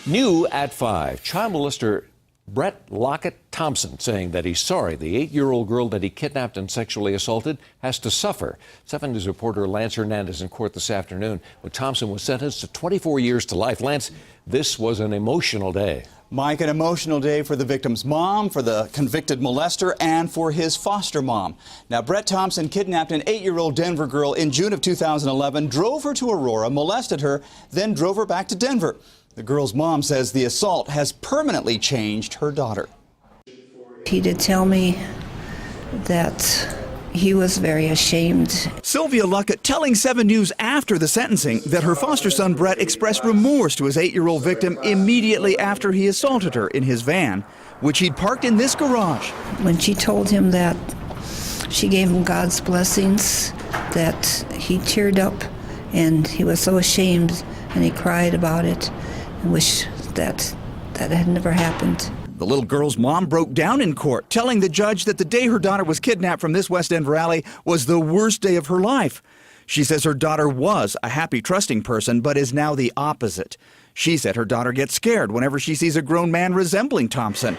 New at 5, child molester Bret Thompson saying that he's sorry the 8-year-old girl that he kidnapped and sexually assaulted has to suffer. 7 News reporter Lance Hernandez in court this afternoon when Thompson was sentenced to 24 years to life. Lance, this was an emotional day. Mike, an emotional day for the victim's mom, for the convicted molester, and for his foster mom. Now, Bret Thompson kidnapped an 8-year-old Denver girl in June of 2011, drove her to Aurora, molested her, then drove her back to Denver. The girl's mom says the assault has permanently changed her daughter. He did tell me that he was very ashamed. Sylvia Luckett telling 7 News after the sentencing that her foster son Bret expressed remorse to his 8-year-old victim immediately after he assaulted her in his van, which he'd parked in this garage. When she told him that she gave him God's blessings, that he teared up and he was so ashamed and he cried about it and wished that had never happened. The little girl's mom broke down in court, telling the judge that the day her daughter was kidnapped from this West Denver alley was the worst day of her life. She says her daughter was a happy, trusting person, but is now the opposite. She said her daughter gets scared whenever she sees a grown man resembling Thompson.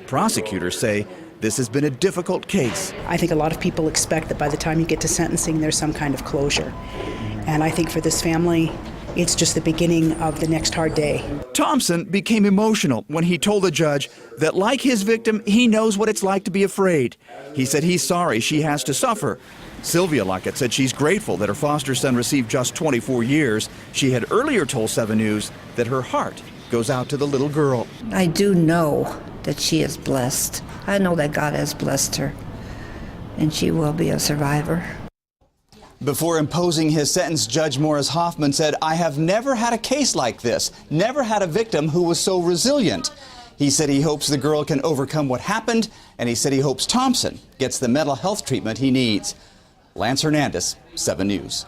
Prosecutors say this has been a difficult case. I think a lot of people expect that by the time you get to sentencing, there's some kind of closure. And I think for this family, it's just the beginning of the next hard day. Thompson became emotional when he told the judge that, like his victim, he knows what it's like to be afraid. He said he's sorry she has to suffer. Sylvia Luckett said she's grateful that her foster son received just 24 years. She had earlier told 7 News that her heart goes out to the little girl. I do know that she is blessed. I know that God has blessed her, and she will be a survivor. Before imposing his sentence, Judge Morris Hoffman said, "I have never had a case like this, never had a victim who was so resilient." He said he hopes the girl can overcome what happened, and he said he hopes Thompson gets the mental health treatment he needs. Lance Hernandez, 7 News.